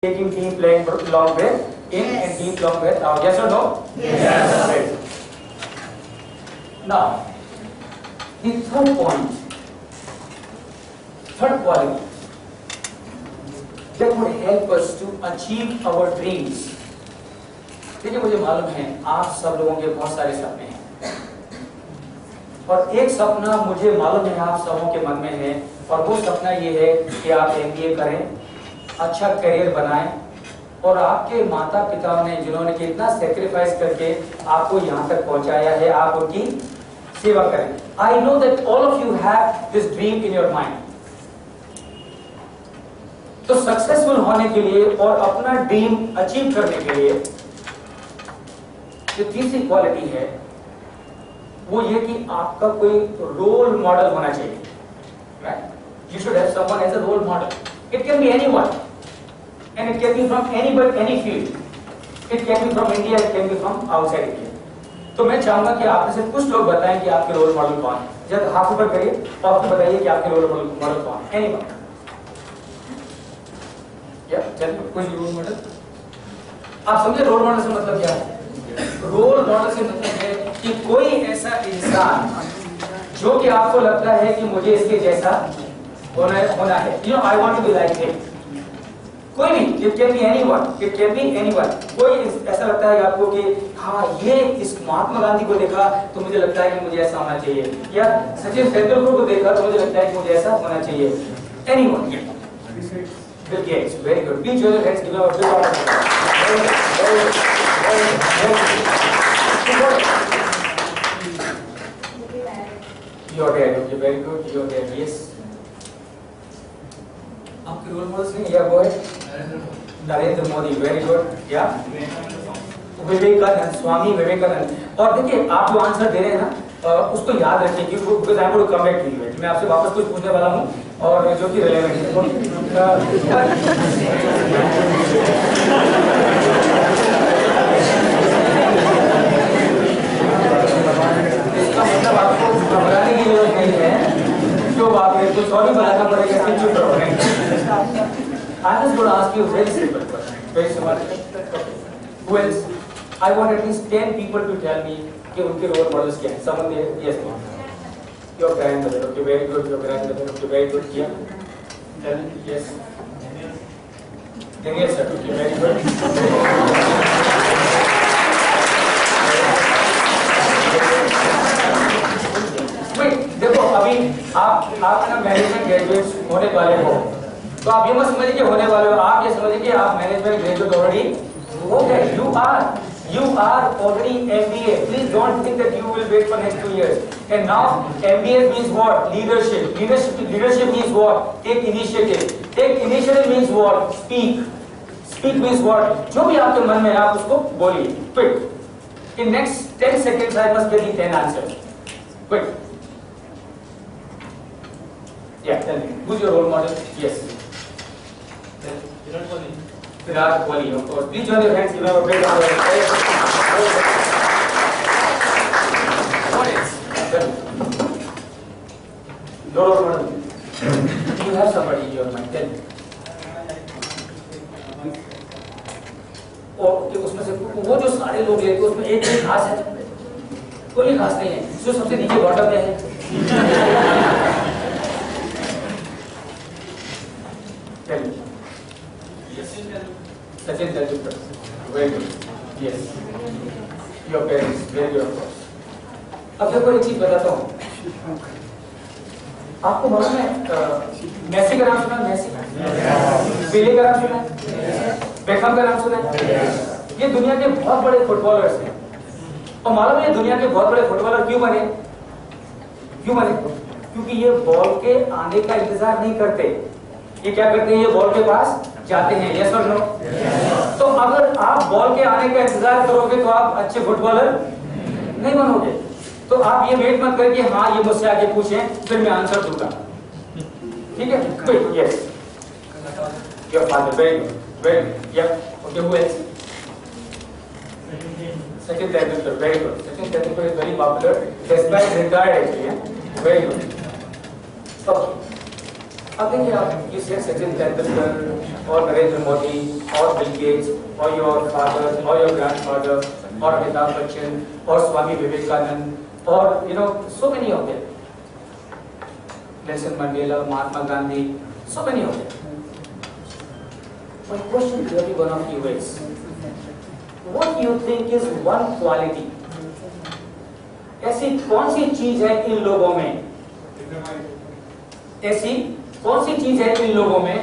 taking team playing long breath in and deep long breath out. Yes or no? Yes. Great. Now, the third point, third quality that would help us to achieve our dreams. देखिए मुझे मालूम है आप सब लोगों के बहुत सारे सपने हैं और एक सपना मुझे मालूम है आप सबों के मन में है और वो सपना ये है कि आप एमबीए करें, अच्छा करियर बनाएं और आपके माता पिता ने जिन्होंने कि इतना सेक्रीफाइस करके आपको यहाँ तक पहुँचाया है आप उनकी सेवा करें. I know that all of you have this dream in your mind. तो सक्सेसफुल होने के लिए और अपना ड्रीम अचीव करने के लिए जो तीसरी क्वालिटी है वो ये कि आपका कोई रोल मॉडल होना चाहिए. Right? You should have someone as a role model. It can be anyone and it can be from any field. It can be from India, it can be from outside India. तो मैं चाहूंगा कि आप में से कुछ लोग बताएं कि आपके रोल मॉडल कौन है. जब हाथ ऊपर करिए और आपको बताइए कि आपके रोल मॉडल कौन है. एनीवन? या चलिए कोई रोल मॉडल. आप समझे रोल मॉडल से मतलब क्या है? रोल मॉडल से मतलब है कि कोई ऐसा इंसान जो कि आपको लगता है कि मुझे इसके जैसा होना है. You know I want to be like him. कोई भी, it can be anyone, it can be anyone. कोई ऐसा लगता है आपको कि हाँ ये इस महात्मा गांधी को देखा तो मुझे लगता है कि मुझे ऐसा होना चाहिए, या सचिन तेंदुलकर को देखा तो मुझे लगता है कि मुझे ऐसा होना चाहिए. Anyone. Bill Gates. Very good. Please your hands. Give a big round of your dad. Okay, very good. Your dad. Yes. आपके रोल मॉडल्स नहीं? या वो है नरेंद्र मोदी. Very good. या विवेकानंद, स्वामी विवेकानंद. और देखिए आप जो आंसर दे रहे हैं ना उसको याद रखिए क्योंकि because I am going to come back to you. मैं आपसे वापस कुछ पूछने वाला हूं और जो कि रिलेवेंट है. इसका मतलब आपको घबराने की जरूरत नहीं है. जो बात है तो सॉरी बताना पड़ेगा कि चुप रहो. I'm just going to ask you a very simple question. Very simple. Who else? I want at least 10 people to tell me कि उनके role models क्या हैं. Someone there? Yes, ma'am. Your grandmother. Okay, very good. Your grandmother. Okay, very good. Yeah. Tell me. Yes. Daniel sir. Okay, very good. Wait, देखो अभी आप ना management graduate होने वाले हो तो आप ये मत समझिए कि होने वाले हो. आप ये समझिए कि आप मैनेजमेंट ग्रेजुएट ऑलरेडी हो गए. You are already MBA. Please don't think that you will wait for next 2 years. And now MBA means what? Leadership. Leadership means what? Take initiative. Take initiative means what? Speak. Speak means what? जो भी आपके मन में है आप उसको बोलिए. Quick. In next 10 seconds I must get the 10 answers. Quick. Yeah, tell me. Who's your role model? Yes. Virat Kohli, of course. Please join your hands. Give him a big round of applause. What else? Your role model. You have somebody in your mind. Tell me. और उसमें से वो जो सारे लोग लेते उसमें एक कोई खास है? कोई खास नहीं है. जो सबसे नीचे बॉटम में है. Tell me. Sachin Tendulkar. Very good. Yes. Your parents. Very good, of course. अब देखो एक चीज बताता हूँ. आपको मालूम है मेसी का नाम सुना? मेसी. पेले का नाम सुना? बेकहम का नाम सुना? ये दुनिया के बहुत बड़े फुटबॉलर्स हैं. और मालूम है ये दुनिया के बहुत बड़े फुटबॉलर क्यों बने? क्यों बने? क्योंकि ये बॉल के आने का इंतजार नहीं करते. ये क्या करते हैं? ये बॉल के पास जाते हैं. यस और नो? तो अगर आप बॉल के आने का इंतजार करोगे तो आप अच्छे फुटबॉलर नहीं बनोगे. तो आप ये वेट मत करके हाँ ये मुझसे आगे पूछें फिर मैं आंसर दूंगा. ठीक है? Quick. Yes. Your father. Very good. Very good. Yeah okay. Who else? Sachin Tendulkar. Very good. Sachin Tendulkar is very popular despite retired actually. Very good. Okay. अब देखिए आप you said Sachin Tendulkar और नरेंद्र मोदी और Bill Gates और your father और your grandfather और अमिताभ बच्चन और स्वामी विवेकानंद और so many of them, Nelson Mandela, Mahatma Gandhi, so many of them. My question to every one of you is, what do you think is one quality? ऐसी कौन सी चीज है इन लोगों में, ऐसी कौन सी चीज है इन लोगों में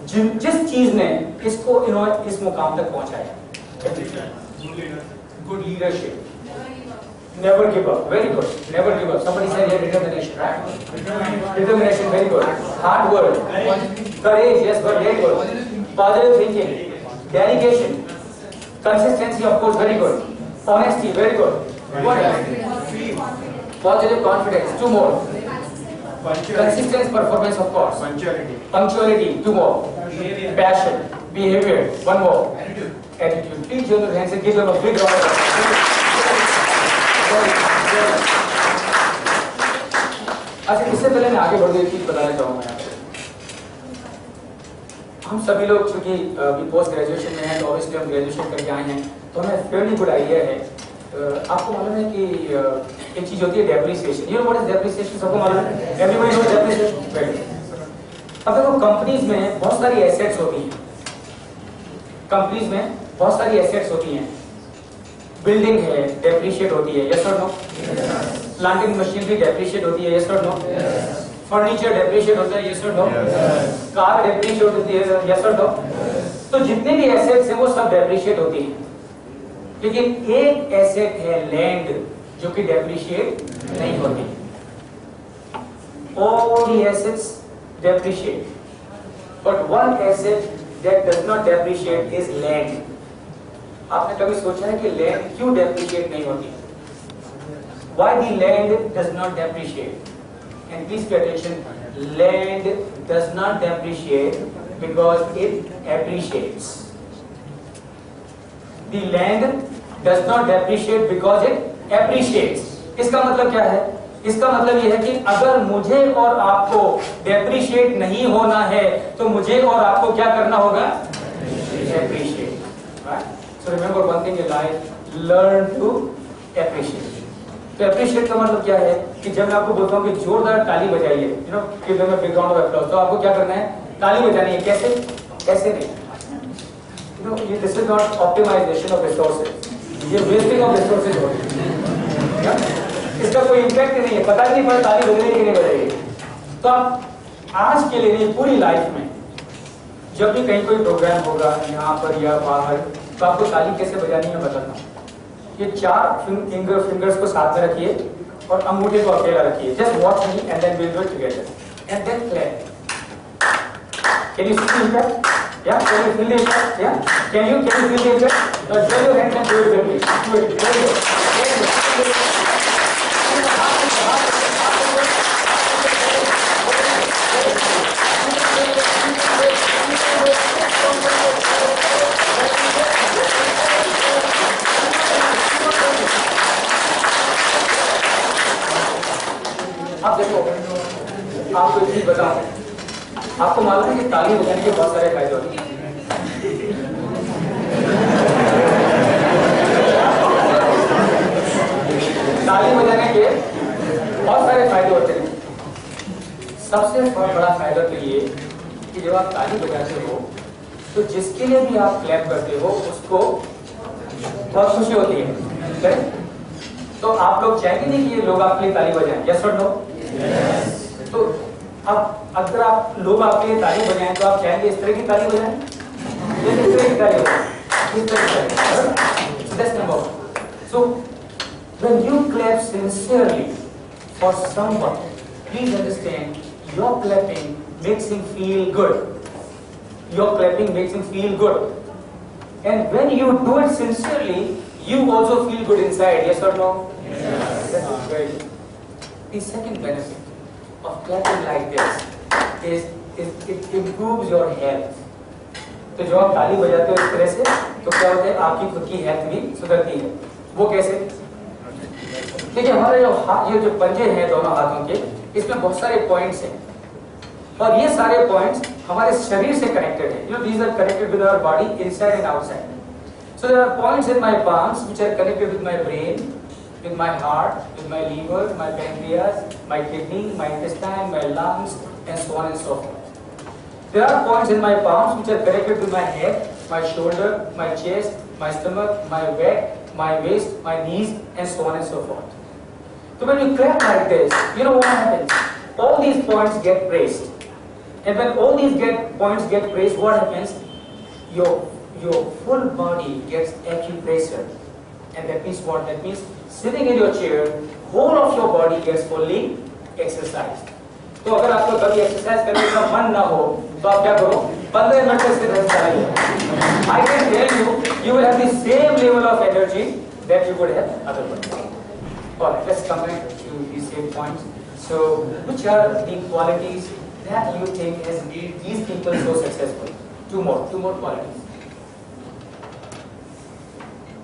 जिस चीज ने इसको इन्होंने इस मुकाम तक पहुंचाया? Good leadership. Never give up. Very good. Never give up. Somebody said here determination, right? Determination, very good. Hard work. Courage, yes, but very good. Positive thinking. Dedication. Consistency, of course, very good. Honesty, very good. What else? Positive confidence, 2 more. Consistent performance, of course. Punctuality, 2 more. Passion, behavior, 1 more. Attitude. Please join your hands and give them a big round of applause. अच्छा, इससे पहले मैं आगे बढ़ एक चीज बताना चाहूंगा आपको। हम सभी लोग चूंकि अभी पोस्ट ग्रेजुएशन में हैं, तो ऑब्वियसली हम ग्रेजुएशन करके आए हैं, तो हमें फेयरली गुड आइडिया है। आपको मालूम है कि एक चीज होती है depreciation. You know what is depreciation? सबको मालूम है? Everybody knows depreciation. अब देखो, कंपनीज में बहुत सारी एसेट्स होती हैं, कंपनीज में बहुत सारी एसेट्स होती हैं। बिल्डिंग है, डेप्रिशिएट होती है, यस और no? Plant and machinery depreciate होती है, यस और नो? फर्नीचर डेप्रिशिएट होता है, यस और नो? कार डेप्रिशिएट होती है, यस और नो? तो जितने भी एसेट्स हैं वो सब डेप्रिशिएट होती हैं, लेकिन एक एसेट है लैंड, जो कि डेप्रिशिएट नहीं होती। All the assets depreciate, but one asset that does not depreciate is land. आपने कभी सोचा है कि लैंड क्यों डेप्रिशिएट नहीं होती? Why the land does not depreciate? And please pay attention. Land does not depreciate because it appreciates. The land does not depreciate because it appreciates. इसका मतलब क्या है? इसका मतलब यह है कि अगर मुझे और आपको डेप्रिशिएट नहीं होना है, तो मुझे और आपको क्या करना होगा? Appreciate. Right? So remember one thing in life, learn to appreciate. तो appreciate का मतलब क्या है कि जब मैं आपको बोलता हूँ कि जोरदार ताली बजाइए, give them a big round of applause, तो आपको क्या करना है? ताली बजानी है। कैसे? कैसे नहीं? This is not optimization of resources. ये wasting of resources हो रही है। इसका कोई इम्पैक्ट नहीं है, पता नहीं पड़ा ताली बजने की नहीं बजेगी। तो आप आज के लिए नहीं, पूरी लाइफ में जब भी कहीं कोई प्रोग्राम होगा यहाँ पर या बाहर, तो आपको ताली कैसे बजानी है बताता हूँ। ये 4 फिंगर्स को साथ में रखिए और अंगूठे को अकेला रखिए। Just watch me and then will do it together and then clap. Can you see it? या कैन यू फील इट? या can you feel it? Join your hands and do it with me. Do it. अब देखो, आपको एक चीज बताऊं, आपको मालूम है कि ताली बजाने के बहुत सारे फायदे होते हैं। ताली बजाने के बहुत सारे फायदे होते हैं। सबसे बड़ा फायदा तो ये कि जब आप ताली बजाते हो, तो जिसके लिए भी आप क्लैप करते हो उसको बहुत खुशी होती है। तो आप लोग चाहेंगे नहीं कि ये लोग आपके लिए ताली बजाएं? यस और नो? तो अब अगर आप लोग आपके लिए ताली बजाएं, तो आप चाहेंगे इस तरह की ताली बजाएं, इस तरह की ताली बजाएं, इस तरह की ताली। So that's number one. So when you clap sincerely for someone, please understand your clapping makes him feel good. Your clapping makes him feel good. And when you do it sincerely, you also feel good inside. Yes or no? Yes. That's very good. The second benefit of clapping like this is it improves your health. तो जब आप ताली बजाते हो इस तरह से, तो क्या होता है? आपकी खुद की हेल्थ भी सुधरती है। वो कैसे? देखिए, हमारे ये जो पंजे हैं दोनों हाथों के, इसमें बहुत सारे पॉइंट्स हैं और ये सारे पॉइंट्स हमारे शरीर से कनेक्टेड है. These are connected with our body inside and outside. So there are points in my palms which are connected with my brain, with my heart, with my liver, my pancreas, my kidney, my intestine, my lungs, and so on and so forth. There are points in my palms which are connected with my head, my shoulder, my chest, my stomach, my back, my waist, my knees, and so on and so forth. So when you clap like this, you know what happens? All these points get praised. And when all these points get praised, what happens? Your full body gets acupressure. And that means what? That means sitting in your chair, whole of your body gets fully exercised. तो अगर आपको कभी exercise करने का मन ना हो तो आप क्या करो? 15 मिनट से सिर्फ चलाइए. I can tell you, you will have the same level of energy that you would have otherwise. Alright, let's come back to these same points. So, which are the qualities that you think has made these people so successful? Two more qualities.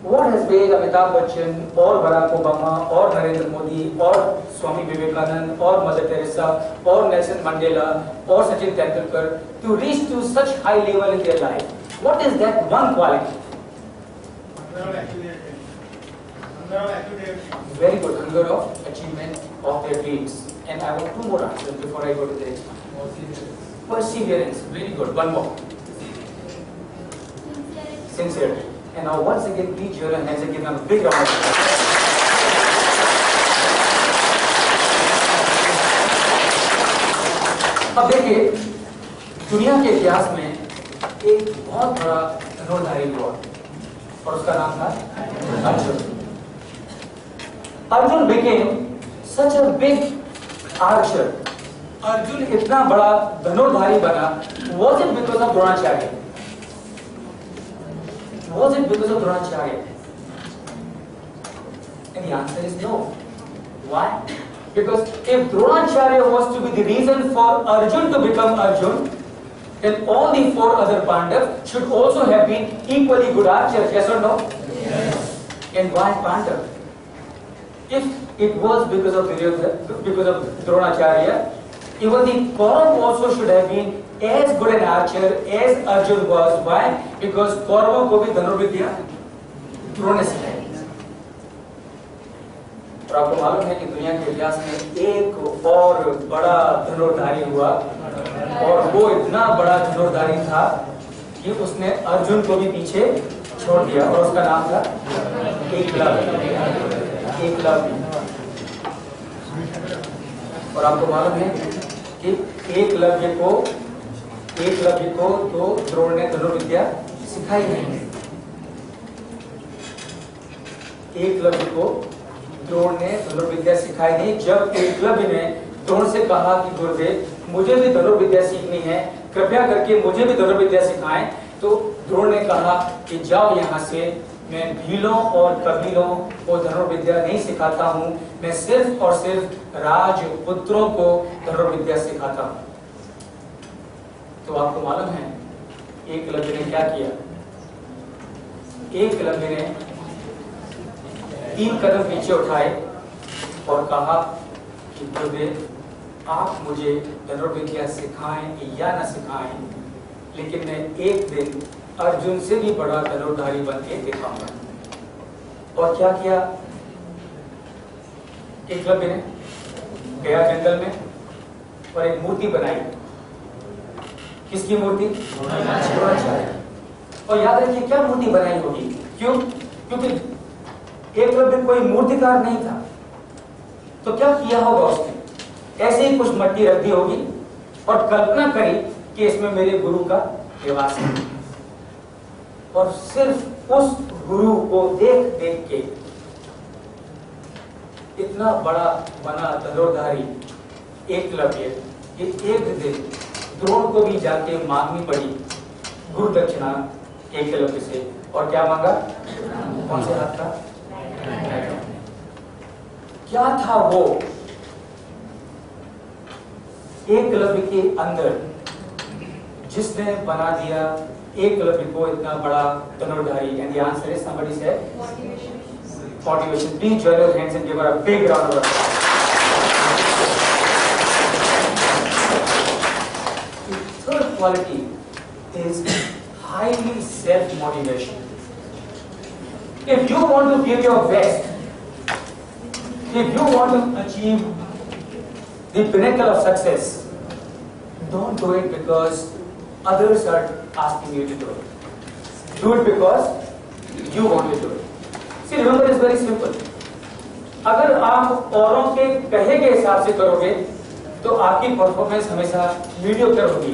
What has made Amitabh Bachchan or Barack Obama or Narendra Modi or Swami Vivekanand or Mother Teresa or Nelson Mandela or Sachin Tendulkar to reach to such high level in their life? What is that one quality? Very good, hunger of achievement of their dreams. And I want two more answers before I go to the next one. Perseverance, very good. One more. Sincerity. And now once again, please join your hands and give them a big round of applause. अब देखिए, दुनिया के इतिहास में एक बहुत बड़ा धनुर्धारी हुआ और उसका नाम था Arjun. Arjun became such a big archer. Arjun इतना बड़ा धनुर्धारी बना. Was it because of Dronacharya? Was it because of Dronacharya? And the answer is no. Why? Because if Dronacharya was to be the reason for Arjun to become Arjun, then all the 4 other Pandavas should also have been equally good archers. Yes or no? Yes. And why Pandav? If it was because of Dronacharya, even the Kaurav also should have been as good an archer as Arjun was. Why? Because Kauravon को भी धनुर्विद्या द्रोण ने सिखाई. और आपको मालूम है कि दुनिया के इतिहास में एक और बड़ा धनुर्धारी हुआ और वो इतना बड़ा धनुर्धारी था कि उसने अर्जुन को भी पीछे छोड़ दिया और उसका नाम था एकलव्य. और आपको मालूम है कि एकलव्य को तो द्रोण ने धनुर्विद्या सिखाई नहीं. एकलव्य को द्रोण ने धनुर्विद्या सिखाई नहीं. जब एकलव्य ने द्रोण से कहा कि गुरुदेव मुझे भी धनुर्विद्या सीखनी है, कृपया करके मुझे भी धनुर्विद्या सिखाएं, तो द्रोण ने कहा कि जाओ यहाँ से, मैं भीलों और कबीलों को धनुर्विद्या नहीं सिखाता हूँ, मैं सिर्फ और सिर्फ राजपुत्रों को धनुर्विद्या सिखाता हूँ. तो आपको मालूम है एकलव्य ने क्या किया? एकलव्य ने 3 कदम पीछे उठाए और कहा कि गुरुदेव आप मुझे धनुर्विद्या सिखाएं या न सिखाएं, लेकिन मैं एक दिन अर्जुन से भी बड़ा धनुर्धारी बन के दिखाऊंगा. और क्या किया एकलव्य ने? गया जंगल में और एक मूर्ति बनाई. किसकी मूर्ति? द्रोणाचार्य. और याद रखिए क्या मूर्ति बनाई होगी? क्यों? क्योंकि एकलव्य कोई मूर्तिकार नहीं था. तो क्या किया होगा उसने? ऐसे ही कुछ मट्टी रख दी होगी और कल्पना करी कि इसमें मेरे गुरु का निवास है, और सिर्फ उस गुरु को देख देख के इतना बड़ा बना धनुर्धारी एकलव्य कि एक दिन द्रोण को भी जाके मांगनी पड़ी गुरु दक्षिणा एकलव्य से. और क्या मांगा? कौन से हाथ का? क्या था वो एकलव्य के अंदर जिसने बना दिया एकलव्य को इतना बड़ा धनुर्धारी? And the answer is somebody said motivation. Please join your hands and give her a big round of applause. quality is highly self-motivation. If you want to give your best, if you want to achieve the pinnacle of success, don't do it because others are asking you to do it. Do it because you want to do it. See, remember, it's very simple. अगर आप औरों के कहे के हिसाब से करोगे तो आपकी परफॉर्मेंस हमेशा मीडियोकर होगी,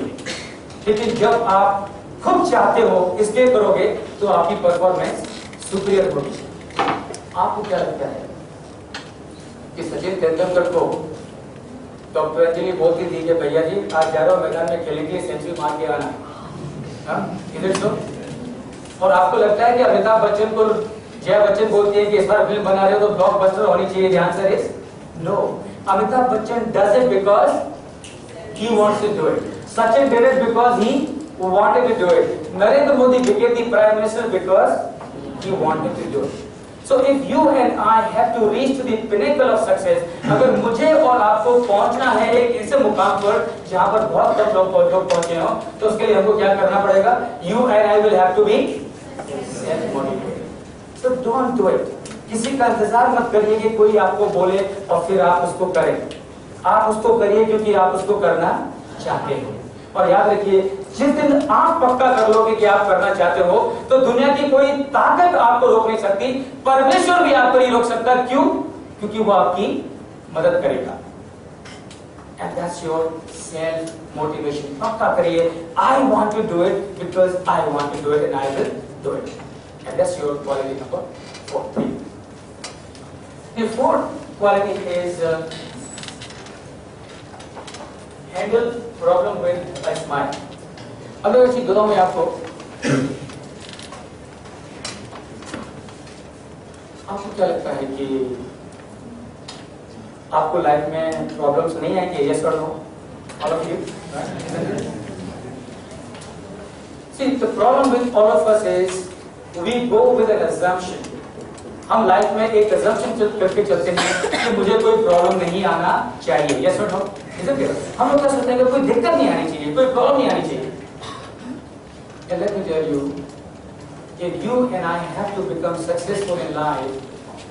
लेकिन जब आप खुद चाहते हो इसलिए करोगे तो आपकी परफॉर्मेंस सुपीरियर होगी। आपको क्या लगता है कि सचिन तेंदुलकर को डॉक्टर अंजलि बोलती थी कि भैया जी आज 11 मैदान में खेलेंगे, सेंचुरी मार के आना, इधर सो? और आपको लगता है कि अमिताभ बच्चन को जया बच्चन बोलती है कि इस बार फिल्म बना रहे हो तो ब्लॉकबस्टर होनी चाहिए, ध्यान से रेस? No, Amitabh Bachchan does it because he wants to do it. Sachin did it because he wanted to do it. Narendra Modi became the Prime Minister because he wanted to do it. So if you and I have to reach to the pinnacle of success, अगर मुझे और आपको पहुंचना है एक ऐसे मुकाम पर जहां पर बहुत कम लोग पहुंचे हो, तो उसके लिए हमको क्या करना पड़ेगा? You and I will have to be self-motivated. So don't do it. किसी का इंतजार मत करिए कि कोई आपको बोले और फिर आप उसको करें. आप उसको करिए क्योंकि आप उसको करना चाहते हो. और याद रखिए, जिस दिन आप पक्का कर लोगे कि आप करना चाहते हो तो दुनिया की कोई ताकत आपको रोक नहीं सकती, परमेश्वर भी आपको नहीं रोक सकता. क्यों? क्योंकि वो आपकी मदद करेगा. And that's your self motivation. पक्का करिए, I want to do it because I want to do it and I will do it. And that's your quality number 4. The fourth quality is handle problem with a smile. अब मैं चीज बताऊं मैं आपको क्या लगता है कि आपको लाइफ में प्रॉब्लम्स नहीं आएंगे? यस और no? All of you? See, the problem with all of us is we go with an assumption. हम लाइफ में एक assumption करके चलते हैं कि मुझे कोई प्रॉब्लम नहीं आना चाहिए. यस और नो? हम लोग क्या सोचते हैं कि कोई दिक्कत नहीं आनी चाहिए, कोई प्रॉब्लम नहीं आनी चाहिए. And let me tell you, if you and I have to become successful in life,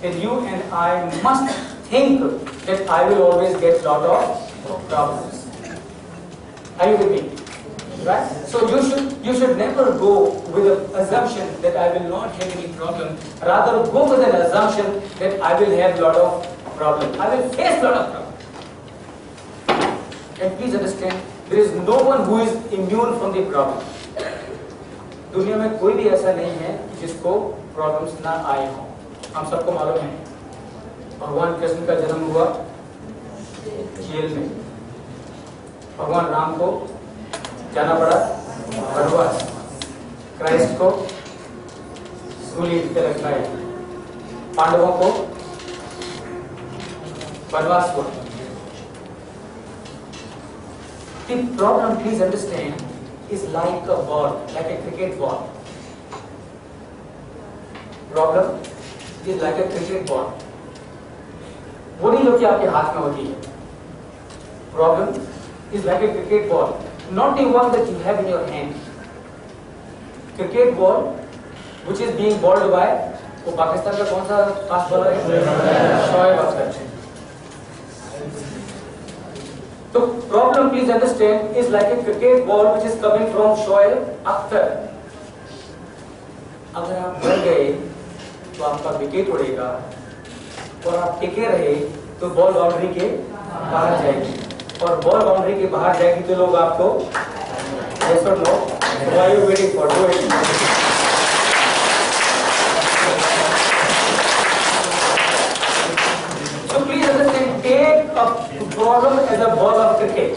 then you and I must think that I will always get lot of problems. Are you with me? Right? So you should never go with an assumption that I will not have any problem. Rather, go with an assumption that I will have lot of problem. I will face lot of problem. And please understand, there is no one who is immune from the problem. दुनिया में कोई भी ऐसा नहीं है जिसको problems ना आए हों. हम सबको मालूम है भगवान कृष्ण का जन्म हुआ जेल में, भगवान राम को जाना पड़ा वनवास, क्राइस्ट को सूली पे रखा है, पांडवों को वनवास हुआ. The problem, please understand, is like a ball, like a cricket ball. Problem is like a cricket ball. वो नहीं जो कि आपके हाथ में होती है. Problem is like a cricket ball, not the one that you have in your hand. Cricket ball, which is being bowled by वो पाकिस्तान का कौन सा फास्ट बॉलर है? Shoaib Akhtar. So problem, please understand, is like a cricket ball which is coming from Shoaib Akhtar. अगर आप डर गए तो आपका विकेट उड़ेगा, और आप टिके रहे तो बॉल बाउंड्री के बाहर जाएगी, और बॉल बाउंड्री के बाहर जाएगी तो लोग आपको yes or no? Why are you waiting for? Do it. So please understand, take a problem as a ball of cricket.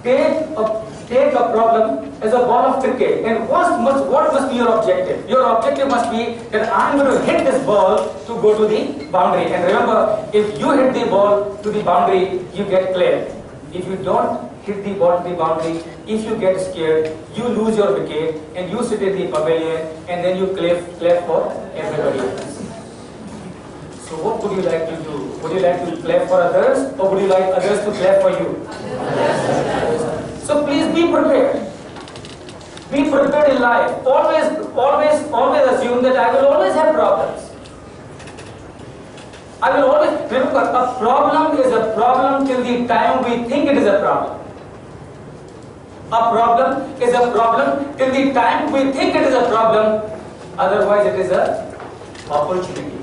Take a problem as a ball of cricket, and what must be your objective? Your objective must be that I'm going to hit this ball to go to the boundary. And remember, if you hit the ball to the boundary, you get clear. If you don't hit the ball to the boundary, if you get scared, you lose your wicket and you sit in the pavilion and then you clap for everybody else. So what would you like to do? Would you like to clap for others, or would you like others to clap for you? So please be prepared. Be prepared in life. Always assume that I will always have problems. I will always remember, a problem is a problem till the time we think it is a problem. A problem is a problem till the time we think it is a problem. Otherwise, it is a opportunity,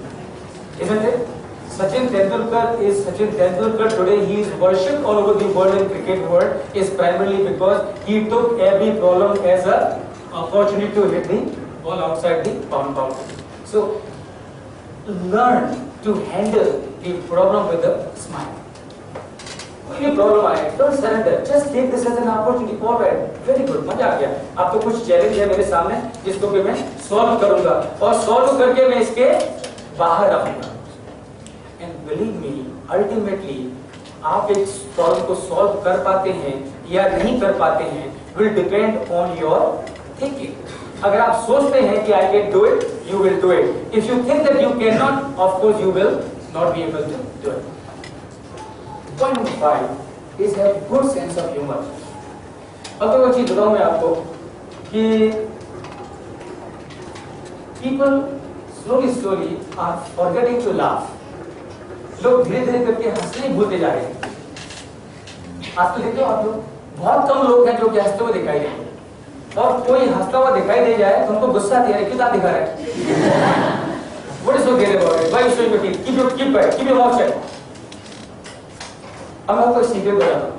isn't it? Sachin Tendulkar today. He is worshipped all over the world in cricket world is primarily because he took every problem as a opportunity to hit the ball outside the boundary. So learn to handle the problem with a smile. कोई problem आए, don't surrender. Just take this as an opportunity. All right, very good, मजा आ गया. अब तो कुछ challenge है मेरे सामने जिसको कि मैं सॉल्व करूंगा और सॉल्व करके मैं इसके बाहर आऊंगा. And believe me, ultimately आप एक प्रॉब्लम को सॉल्व कर पाते हैं या नहीं कर पाते हैं will depend on your thinking. अगर आप सोचते हैं कि I can do it, you will do it. If you think that you cannot, of course you will not be able to do it. Point number 5 is have good sense of humor. अब तो वो चीज बताऊं मैं आपको कि people slowly are forgetting to laugh. लोग धीरे धीरे करके हंसने ही भूलते जा रहे हैं. आजकल देखते हो आप लोग, बहुत कम लोग हैं जो कि हंसते हुए दिखाई देते हैं. और कोई हंसता हुआ दिखाई दे जाए तो उनको गुस्सा आती है, क्यों दिखा रहा है? What is so great about it? Why you showing your teeth? Keep quiet, keep your mouth shut. अब मैं आपको सीक्रेट बताता हूँ.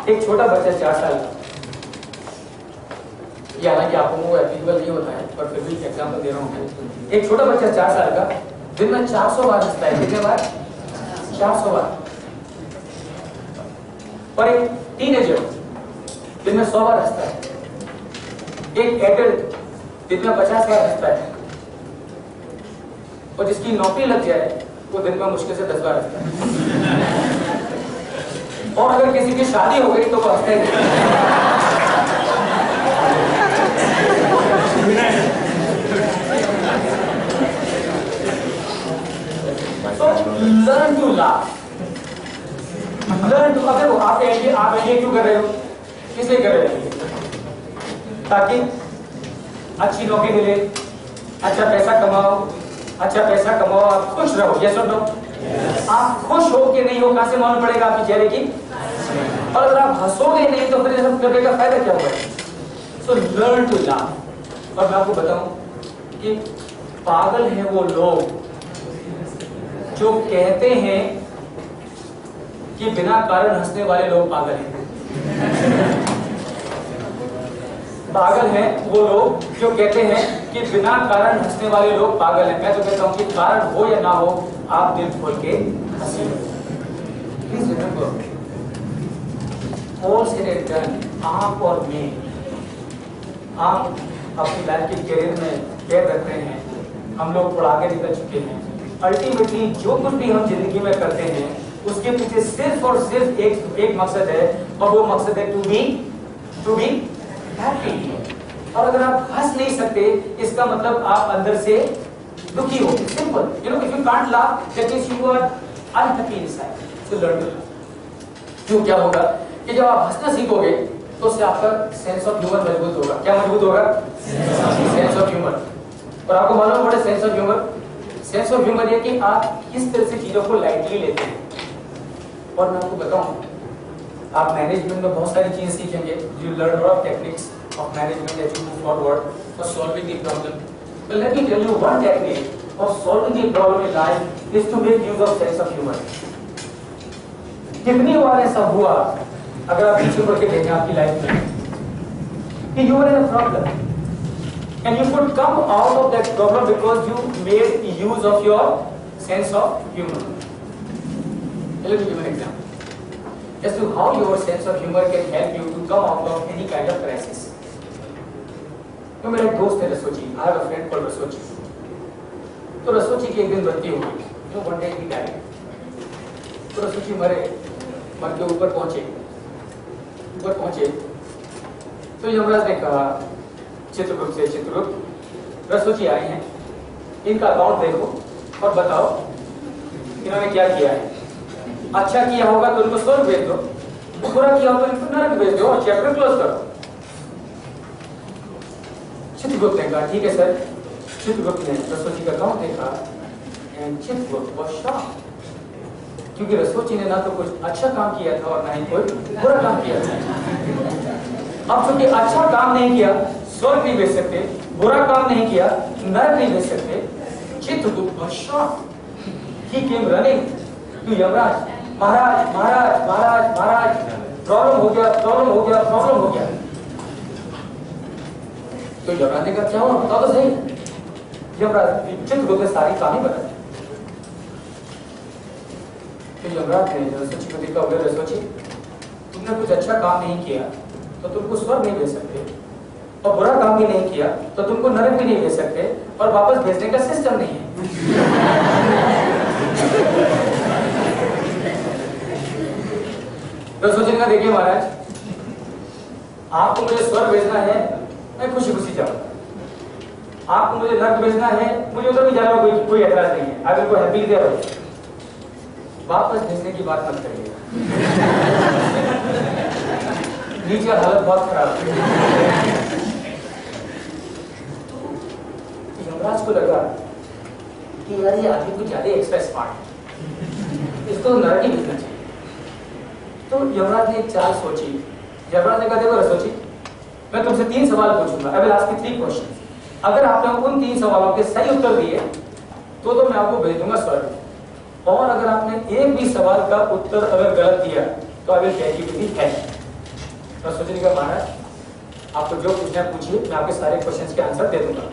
एक छोटा बच्चा 4 साल का, हालांकि आपको वो एप्लीकेबल नहीं होता है पर फिर भी एग्जाम्पल दे रहा हूँ. एक छोटा बच्चा 4 साल का दिन में 400 बार हंसता है. कितने बार? 400 बार. और एक टीनेजर दिन में 100 बार हंसता है. एक एडल्ट दिन में 50 बार हंसता है. और जिसकी नौकरी लग जाए वो दिन में मुश्किल से 10 बार हंसता है. और अगर किसी की शादी हो गई तो वो हंसता ही. So learn to laugh. Learn to. अब देखो आप ये क्यों कर रहे हो? किस लिए कर रहे हो? ताकि अच्छी नौकरी मिले, अच्छा पैसा कमाओ, आप खुश रहो. यस और नो? आप खुश हो कि नहीं हो कहां से मालूम पड़ेगा आपके चेहरे की? और अगर आप हंसोगे नहीं तो फिर सब करने का फायदा क्या होगा? So learn to laugh. और मैं आपको बताऊं कि पागल हैं वो लोग जो कहते हैं कि बिना कारण हंसने वाले लोग पागल हैं. पागल हैं वो लोग जो कहते हैं कि बिना कारण हंसने वाले लोग पागल हैं. मैं तो कहता हूं कि कारण हो या ना हो, आप दिल खोल के हंसिए. Please remember, all said and done, आप और मैं, आप अपनी लाइफ के करियर में कैद रख रहे हैं. हम लोग थोड़ा आगे निकल चुके हैं. अल्टीमेटली जो कुछ भी हम जिंदगी में करते हैं उसके पीछे सिर्फ और सिर्फ एक मकसद है, और वो मकसद है टू बी हैप्पी. और अगर आप हंस नहीं सकते इसका मतलब आप अंदर से दुखी हो. Simple. You know, if you can't laugh that means you are unhappy inside. So learn to laugh. क्यों क्या होगा कि जब आप हंसना सीखोगे तो उससे आपका सेंस ऑफ ह्यूमर मजबूत होगा. क्या मजबूत होगा? Sense of humour. और आपको मालूम है what is sense of humour? Sense of humour ये कि आप किस तरह से चीजों को लाइटली लेते हैं. और मैं आपको बताऊं, आप मैनेजमेंट में बहुत सारी चीजें सीखेंगे. You learn lot of techniques of management as you move forward for solving the problem. But let me tell you one technique of solving the problem in life is to make use of sense of humor. कितनी बार ऐसा हुआ, अगर आप पीछे मुड़ के देखें आपकी लाइफ में, कि you were in a problem and you could come out of that problem because you made use of your sense of humor. Let me give an example as to how your sense of humor can help you to come out of any kind of crisis. तो मेरा एक दोस्त है रसोची. I have a friend called रसोची. तो रसोची की एक दिन मृत्यु हुई. जो one day he died. तो रसोची मर के ऊपर पहुंचे तो यमराज ने कहा चित्रगुप्त रसोची आए हैं, इनका अकाउंट देखो और बताओ इन्होंने क्या किया है. अच्छा किया होगा तो उनको 100 रुपए दो, बुरा किया तो इनको नरक भेज दो और चैप्टर क्लोज करो। चित्रगुप्त ने कहा ठीक है सर। चित्रगुप्त ने रसोची का अकाउंट देखा एंड चित्रगुप्त वाज शॉक्ड, क्योंकि रसोची ने ना तो कुछ अच्छा काम किया था और ना ही कोई बुरा काम किया था। अब चूंकि अच्छा काम नहीं किया स्वर्ग नहीं भेज सकते, बुरा काम नहीं किया नरक नहीं भेज सकते, Chitragupta was shocked. He came running to Yamraj, महाराज महाराज महाराज महाराज, प्रॉब्लम हो गया प्रॉब्लम हो गया प्रॉब्लम हो गया। तो यमराज ने कहा क्या हुआ बताओ तो सही। यमराज चित्रगुप्त ने सारी कहानी बताई। तो यमराज ने रसोची को देखा, बोले रसोची तुमने कुछ अच्छा काम नहीं किया तो तुमको स्वर्ग नहीं भेज सकते, और बुरा काम भी नहीं किया तो तुमको नरक भी नहीं भेज सकते, और वापस भेजने का सिस्टम नहीं है। रसोची ने देखिए महाराज, आपको मुझे स्वर्ग भेजना है मैं खुशी खुशी जाऊंगा, आपको मुझे नरक भेजना है मुझे उधर भी जाने में कोई एतराज नहीं है, I will go happy there. वापस भेजने की बात मत करिए, नीचे हालत बहुत खराब है। यमराज को लगा कि यार ये आदमी कुछ ज्यादा एक्स्ट्रा स्मार्ट है, इसको नरक ही भेजना चाहिए। तो यमराज ने एक चाल सोची। यमराज ने कहा देखो रसोची, मैं तुमसे 3 सवाल पूछूंगा, I will ask you 3 questions. अगर आपने उन 3 सवालों के सही उत्तर दिए तो मैं आपको भेज दूंगा स्वर्ग, और अगर आपने एक भी सवाल का उत्तर अगर गलत दिया तो I will take you to the hell. रसोची ने कहा महाराज आपको जो पूछना है पूछिए, मैं आपके सारे क्वेश्चंस के आंसर दे दूंगा।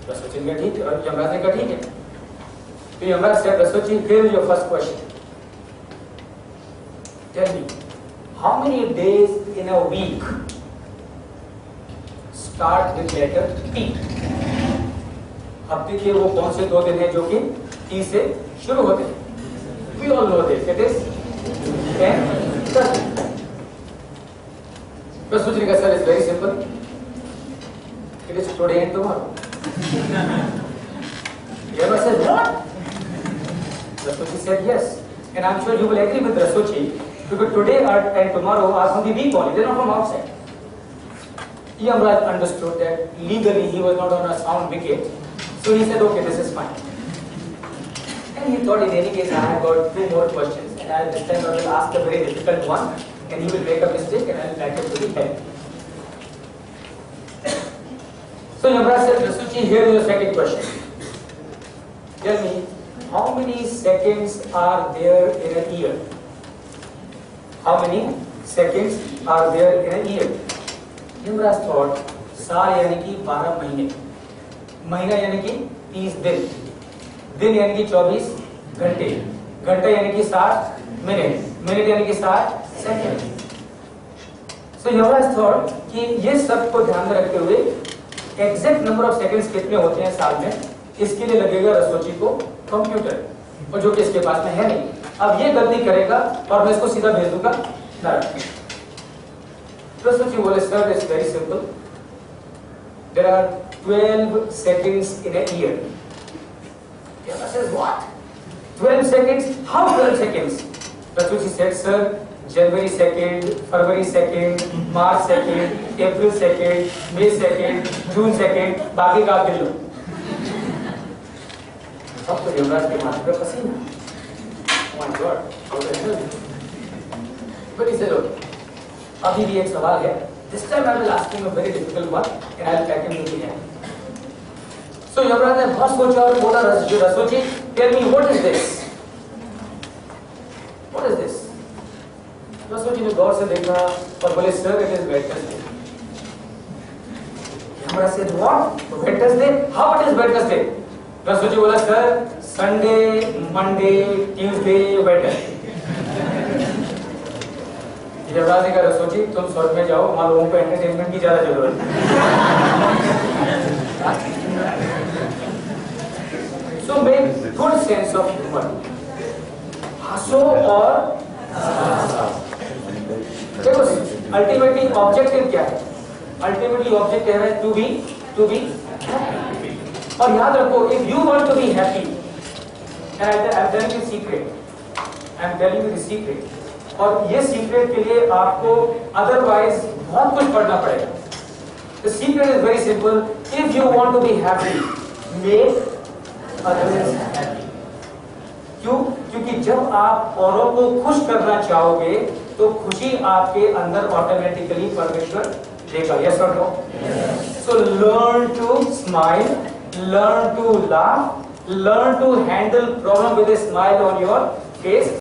रसोची ने कहा ठीक है, और यमराज ने कहा ठीक है। तो यमराज से रसोची, here is your first question, tell me how many days in a week start with letter T? हफ्ते के वो कौन से 2 दिन हैं जो कि T से शुरू होते हैं? We all know this. It is 10, 30. Rasuchi ka sir is very simple. It is today and tomorrow. Yama said what? Rasuchi said yes, and I'm sure you will agree with Rasuchi. Because today and tomorrow are from the week only, they're not from outside. Yamraj understood that legally he was not on a sound wicket, so he said, okay, this is fine. And he thought, in any case, I have got 2 more questions, and this time I will ask a very difficult one, and he will make a mistake, and I will back it to the head. So Yamraj said, Rasuchi, here is your second question. Tell me, how many seconds are there in a year? How many seconds are there in a year? Yamraj thought, साल यानी कि 12 महीने, महीना यानी कि 30 दिन, दिन यानी कि 24 घंटे, घंटा यानी कि 60 मिनट, मिनट यानी कि 60 सेकंड। So Yamraj thought कि ये सब को ध्यान में रखते हुए एग्जैक्ट नंबर ऑफ सेकंड्स कितने होते हैं साल में, इसके लिए लगेगा रसोची को कंप्यूटर, और जो कि इसके पास में है नहीं। अब ये गलती करेगा और मैं इसको सीधा भेज दूंगा नरक। रसोची बोले sir it's very simple, there are 12 seconds in a year. Yamraj says what? 12 seconds? How 12 seconds? Rasuchi said sir, January 2nd, February 2nd, March 2nd, April 2nd, May 2nd, June 2nd, बाकी का आप गिन लो। अब तो यमराज के माथे पे पसीना। Oh my God, how the hell? But he said, okay, अभी भी एक सवाल है। This time I will ask him a very difficult one, and I will pack him to the end. So Yamraj ने बहुत सोचा और बोला रसोची, tell me what is this? What is this? रसोची ने गौर से देखा और बोले sir, it is Wednesday. Yamraj said what? Wednesday? How it is Wednesday? रसोची बोला sir Sunday, Monday, Tuesday, Wednesday. Yamraj ने कहा रसोची तुम स्वर्ग में जाओ, वहां लोगों को एंटरटेनमेंट की ज्यादा जरूरत है। So make good sense of humour, हंसो और देखो अल्टीमेटली ऑब्जेक्टिव क्या है? अल्टीमेटली ऑब्जेक्टिव है टू बी और याद रखो, if you want to be happy, and I'm telling you the secret, और ये सीक्रेट के लिए आपको अदरवाइज बहुत कुछ पढ़ना पड़ेगा। The secret is very simple. If you want to be happy, make others happy. क्यों? क्योंकि जब आप औरों को खुश करना चाहोगे तो खुशी आपके अंदर ऑटोमेटिकली परमेश्वर देगा। Yes or no? Yes. So learn to smile, learn to laugh, learn to handle problem with a smile on your face.